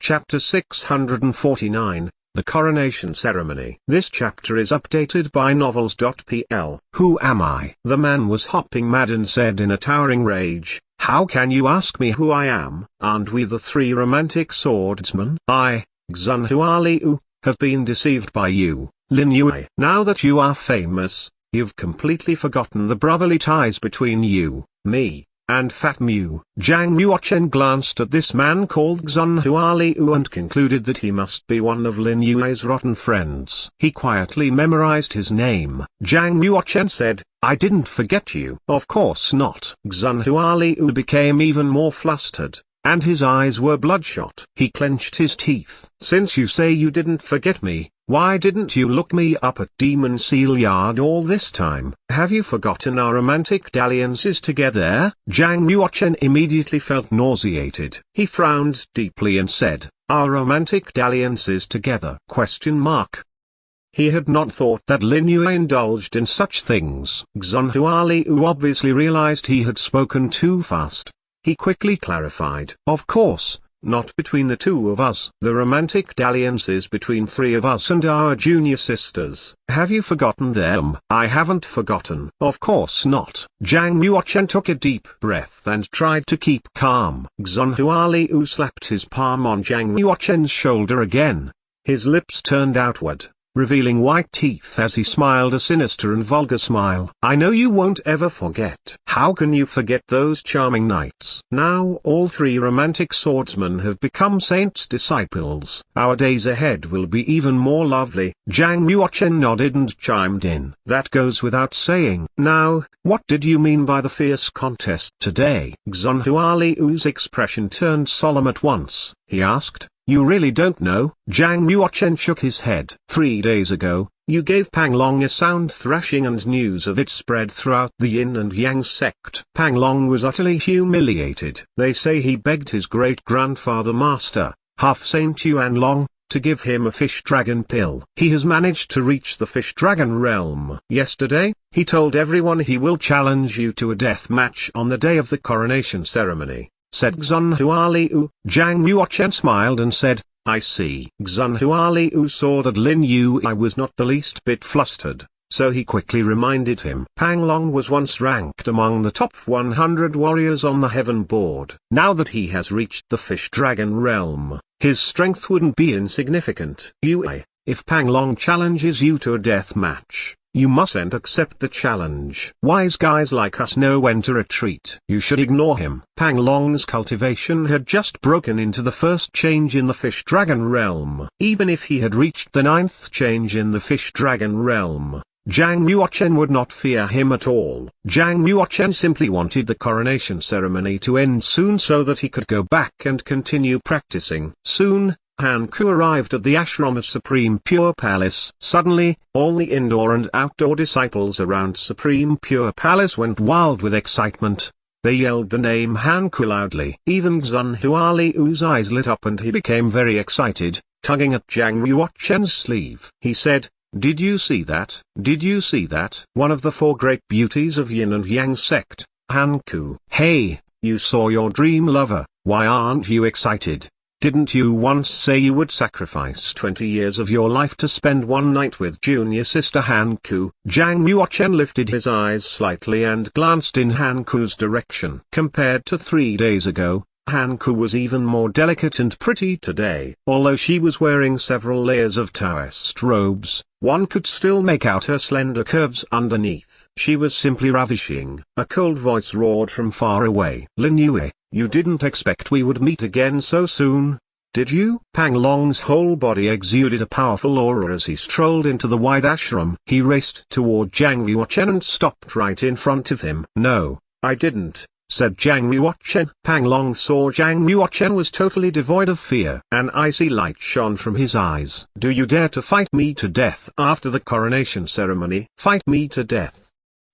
Chapter 649, The Coronation Ceremony. This chapter is updated by novels.pl. Who am I? The man was hopping mad and said in a towering rage, "How can you ask me who I am? Aren't we the three romantic swordsmen? I, Xunhualiu, have been deceived by you, Lin Yue. Now that you are famous, you've completely forgotten the brotherly ties between you, me, and Fat Mu." Zhang Yuochen glanced at this man called Xunhualiu and concluded that he must be one of Lin Yue's rotten friends. He quietly memorized his name. Zhang Yuochen said, "I didn't forget you." "Of course not." Xunhualiu became even more flustered, and his eyes were bloodshot. He clenched his teeth. "Since you say you didn't forget me, why didn't you look me up at Demon Seal Yard all this time? Have you forgotten our romantic dalliances together?" Zhang Yuochen immediately felt nauseated. He frowned deeply and said, "Our romantic dalliances together?" He had not thought that Lin Yue indulged in such things. Xunhualiu obviously realized he had spoken too fast. He quickly clarified, "Of course, not between the two of us. The romantic dalliances between three of us and our junior sisters. Have you forgotten them?" "I haven't forgotten." "Of course not." Zhang Yuochen took a deep breath and tried to keep calm. Xunhualiu slapped his palm on Zhang Yuochen's shoulder again. His lips turned outward, revealing white teeth as he smiled a sinister and vulgar smile. "I know you won't ever forget." "How can you forget those charming nights?" "Now all three romantic swordsmen have become saints' disciples. Our days ahead will be even more lovely." Zhang Yuochen nodded and chimed in. "That goes without saying." "Now, what did you mean by the fierce contest today?" Xunhualiu's expression turned solemn at once. He asked, "You really don't know?" Zhang Yuochen shook his head. 3 days ago, you gave Pang Long a sound thrashing and news of it spread throughout the Yin and Yang sect. Pang Long was utterly humiliated. They say he begged his great-grandfather master, half-saint Yuan Long, to give him a fish dragon pill. He has managed to reach the fish dragon realm. Yesterday, he told everyone he will challenge you to a death match on the day of the coronation ceremony, said Xunhualiu. Zhang Yuochen smiled and said, "I see." Xunhualiu saw that Lin Yue was not the least bit flustered, so he quickly reminded him. Pang Long was once ranked among the top 100 warriors on the heaven board. Now that he has reached the fish dragon realm, his strength wouldn't be insignificant. Yue, if Pang Long challenges you to a death match, you mustn't accept the challenge. Wise guys like us know when to retreat. You should ignore him. Pang Long's cultivation had just broken into the first change in the fish dragon realm. Even if he had reached the 9th change in the fish dragon realm, Zhang Yuochen would not fear him at all. Zhang Yuochen simply wanted the coronation ceremony to end soon so that he could go back and continue practicing. Soon, Hanku arrived at the ashram of Supreme Pure Palace. Suddenly, all the indoor and outdoor disciples around Supreme Pure Palace went wild with excitement. They yelled the name Hanku loudly. Even Xunhualiu's eyes lit up and he became very excited, tugging at Zhang Yuochen's sleeve. He said, "Did you see that? Did you see that? One of the 4 great beauties of Yin and Yang sect, Hanku." "Hey, you saw your dream lover, why aren't you excited? Didn't you once say you would sacrifice 20 years of your life to spend one night with junior sister Hanku?" Zhang Yuochen lifted his eyes slightly and glanced in Hanku's direction. Compared to 3 days ago, Hanku was even more delicate and pretty today. Although she was wearing several layers of Taoist robes, one could still make out her slender curves underneath. She was simply ravishing. A cold voice roared from far away. "Lin Yue, you didn't expect we would meet again so soon, did you?" Pang Long's whole body exuded a powerful aura as he strolled into the wide ashram. He raced toward Zhang Yuochen and stopped right in front of him. "No, I didn't," said Zhang Yuochen. Pang Long saw Zhang Yuochen was totally devoid of fear. An icy light shone from his eyes. "Do you dare to fight me to death after the coronation ceremony?" "Fight me to death."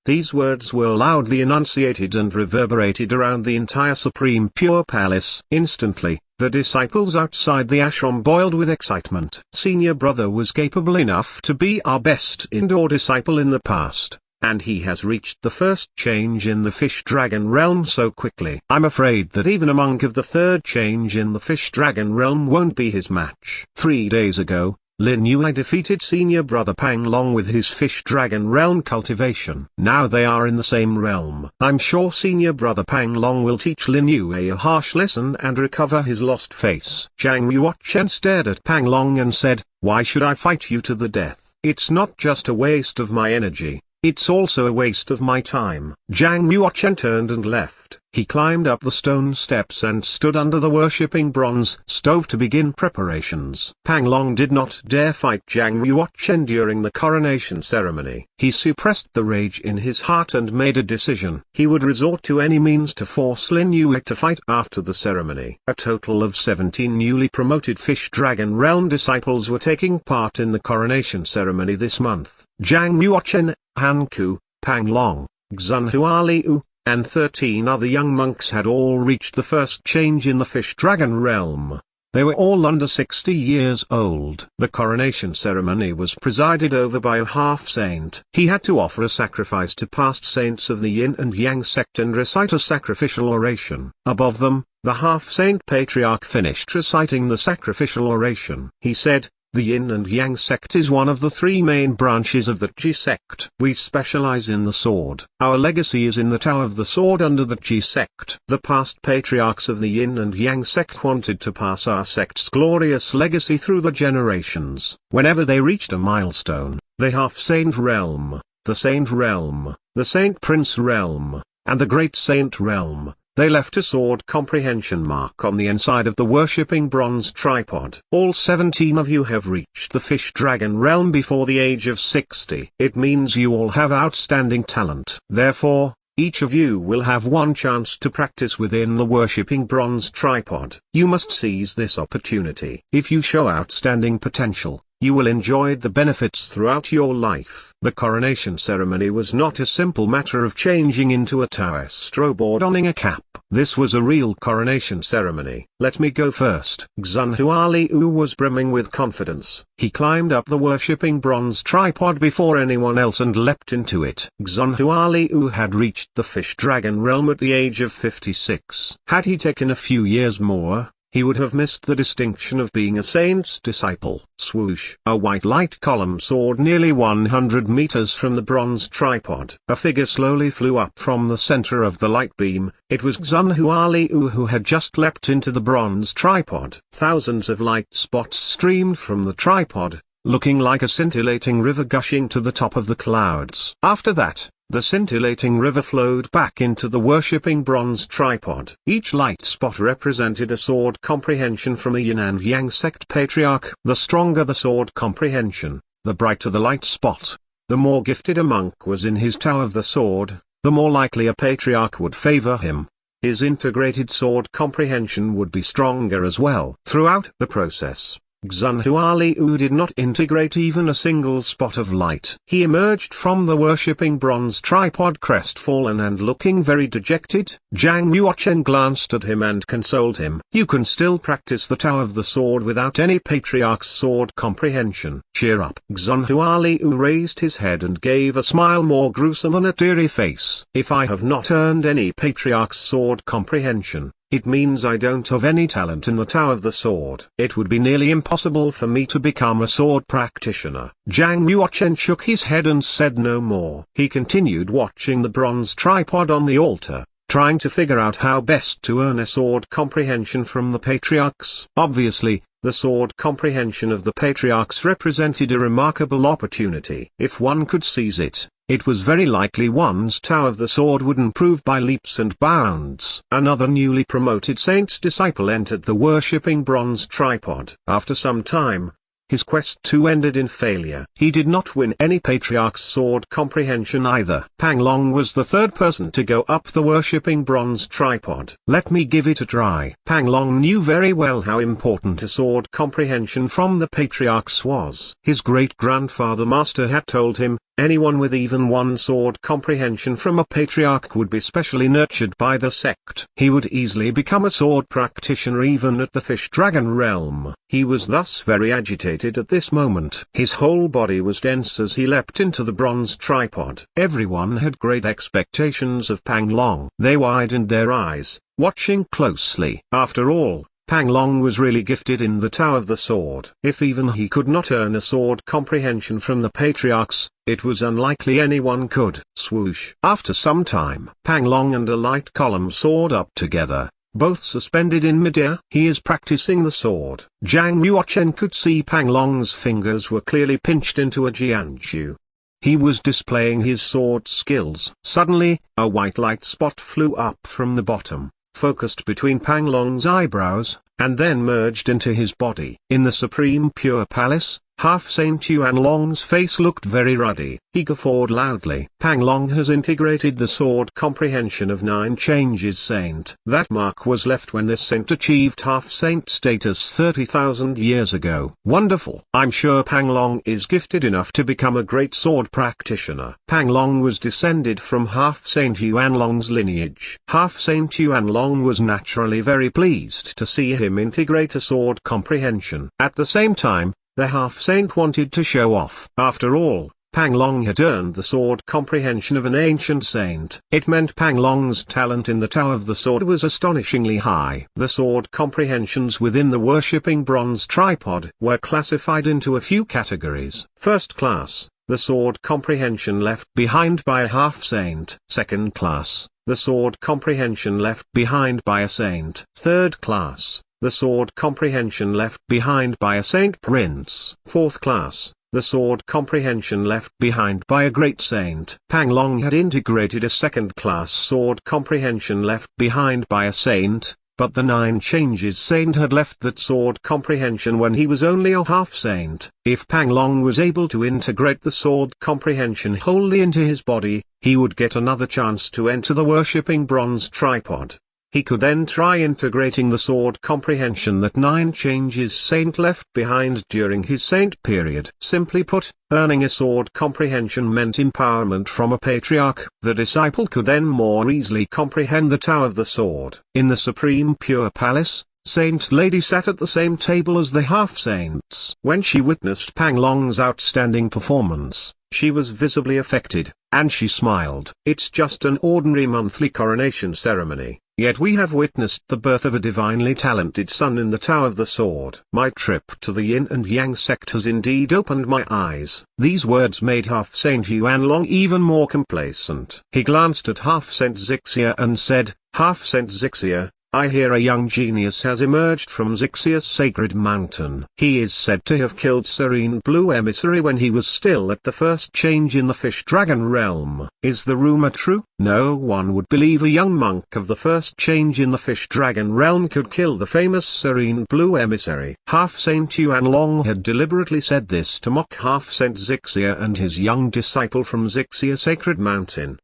These words were loudly enunciated and reverberated around the entire Supreme Pure Palace. Instantly, the disciples outside the ashram boiled with excitement. Senior brother was capable enough to be our best indoor disciple in the past. and he has reached the first change in the fish-dragon realm so quickly. I'm afraid that even a monk of the third change in the fish-dragon realm won't be his match. 3 days ago, Lin Yue defeated senior brother Pang Long with his fish-dragon realm cultivation. Now they are in the same realm. I'm sure senior brother Pang Long will teach Lin Yue a harsh lesson and recover his lost face. Zhang Yuochen stared at Pang Long and said, "Why should I fight you to the death? It's not just a waste of my energy. It's also a waste of my time." Zhang Yuochen turned and left. He climbed up the stone steps and stood under the worshipping bronze stove to begin preparations. Pang Long did not dare fight Zhang Yuochen during the coronation ceremony. He suppressed the rage in his heart and made a decision. He would resort to any means to force Lin Yue to fight after the ceremony. A total of 17 newly promoted Fish Dragon Realm disciples were taking part in the coronation ceremony this month. Zhang Yuochen, Han Ku, Pang Long, Xunhua Liu, and 13 other young monks had all reached the first change in the Fish Dragon realm. They were all under 60 years old. The coronation ceremony was presided over by a half-saint. He had to offer a sacrifice to past saints of the Yin and Yang sect and recite a sacrificial oration. Above them, the half-saint patriarch finished reciting the sacrificial oration. He said, "The Yin and Yang sect is one of the 3 main branches of the Ji sect. We specialize in the sword. Our legacy is in the Tao of the Sword under the Ji sect. The past patriarchs of the Yin and Yang sect wanted to pass our sect's glorious legacy through the generations. Whenever they reached a milestone, the half-saint realm, the saint realm, the saint prince realm, and the great saint realm, they left a sword comprehension mark on the inside of the worshipping bronze tripod. All 17 of you have reached the Fish Dragon realm before the age of 60. It means you all have outstanding talent. Therefore, each of you will have one chance to practice within the worshipping bronze tripod. You must seize this opportunity. If you show outstanding potential, you will enjoy the benefits throughout your life." The coronation ceremony was not a simple matter of changing into a Taoist robe or donning a cap. This was a real coronation ceremony. "Let me go first." Xunhua Liu was brimming with confidence. He climbed up the worshipping bronze tripod before anyone else and leapt into it. Xunhua Liu had reached the Fish Dragon realm at the age of 56. Had he taken a few years more, he would have missed the distinction of being a saint's disciple. Swoosh! A white light column soared nearly 100 meters from the bronze tripod. A figure slowly flew up from the center of the light beam. It was Xunhua Liu who had just leapt into the bronze tripod. Thousands of light spots streamed from the tripod, looking like a scintillating river gushing to the top of the clouds. After that, the scintillating river flowed back into the worshipping bronze tripod. Each light spot represented a sword comprehension from a Yin and Yang sect patriarch. The stronger the sword comprehension, the brighter the light spot. The more gifted a monk was in his Tao of the Sword, the more likely a patriarch would favor him. His integrated sword comprehension would be stronger as well. Throughout the process, Xunhua Liu did not integrate even a single spot of light. He emerged from the worshipping bronze tripod crestfallen and looking very dejected. Zhang Yuochen glanced at him and consoled him. "You can still practice the Tao of the Sword without any patriarch's sword comprehension. Cheer up." Xunhua Liu raised his head and gave a smile more gruesome than a teary face. "If I have not earned any patriarch's sword comprehension, it means I don't have any talent in the Tao of the Sword. It would be nearly impossible for me to become a sword practitioner." Zhang Yuochen shook his head and said no more. He continued watching the bronze tripod on the altar, trying to figure out how best to earn a sword comprehension from the patriarchs. Obviously, the sword comprehension of the patriarchs represented a remarkable opportunity. If one could seize it, it was very likely one's Tao of the Sword would improve by leaps and bounds. Another newly promoted saint's disciple entered the worshipping bronze tripod. After some time, his quest too ended in failure. He did not win any patriarch's sword comprehension either. Pang Long was the third person to go up the worshipping bronze tripod. "Let me give it a try." Pang Long knew very well how important a sword comprehension from the patriarchs was. His great-grandfather master had told him, Anyone with even one sword comprehension from a patriarch would be specially nurtured by the sect. He would easily become a sword practitioner even at the fish-dragon realm. He was thus very agitated at this moment. His whole body was dense as he leapt into the bronze tripod. Everyone had great expectations of Pang Long. They widened their eyes, watching closely. After all, Pang Long was really gifted in the Tower of the Sword. If even he could not earn a sword comprehension from the patriarchs, it was unlikely anyone could. Swoosh. After some time, Pang Long and a light column soared up together, both suspended in midair. He is practicing the sword. Zhang Yuochen could see Pang Long's fingers were clearly pinched into a jianzhu. He was displaying his sword skills. Suddenly, a white light spot flew up from the bottom, focused between Pang Long's eyebrows, and then merged into his body. In the Supreme Pure Palace, Half-Saint Yuan Long's face looked very ruddy. He guffawed loudly. Pang Long has integrated the sword comprehension of 9 changes saint. That mark was left when this saint achieved half-saint status 30,000 years ago. Wonderful. I'm sure Pang Long is gifted enough to become a great sword practitioner. Pang Long was descended from Half-Saint Yuan Long's lineage. Half-Saint Yuan Long was naturally very pleased to see him integrate a sword comprehension. At the same time, the half-saint wanted to show off. After all, Pang Long had earned the sword comprehension of an ancient saint. It meant Pang Long's talent in the Tower of the Sword was astonishingly high. The sword comprehensions within the worshipping bronze tripod were classified into a few categories. First class, the sword comprehension left behind by a half-saint. Second class, the sword comprehension left behind by a saint. Third class, the sword comprehension left behind by a saint prince. Fourth class, the sword comprehension left behind by a great saint. Pang Long had integrated a second-class sword comprehension left behind by a saint, but the 9 changes saint had left that sword comprehension when he was only a half-saint. If Pang Long was able to integrate the sword comprehension wholly into his body, he would get another chance to enter the worshipping bronze tripod. He could then try integrating the sword comprehension that 9 changes saint left behind during his saint period. Simply put, earning a sword comprehension meant empowerment from a patriarch. The disciple could then more easily comprehend the Tower of the Sword. In the Supreme Pure Palace, Saint Lady sat at the same table as the half-saints. When she witnessed Pang Long's outstanding performance, she was visibly affected, and she smiled. It's just an ordinary monthly coronation ceremony. Yet we have witnessed the birth of a divinely talented son in the Tower of the Sword. My trip to the Yin and Yang sect has indeed opened my eyes. These words made Half-Saint Yuan Long even more complacent. He glanced at Half-Saint Zixia and said, "Half-Saint Zixia, I hear a young genius has emerged from Zixia's sacred mountain. He is said to have killed Serene Blue Emissary when he was still at the first change in the fish-dragon realm. Is the rumor true?" No one would believe a young monk of the first change in the fish-dragon realm could kill the famous Serene Blue Emissary. Half-Saint Yuan Long had deliberately said this to mock Half-Saint Zixia and his young disciple from Zixia's sacred mountain.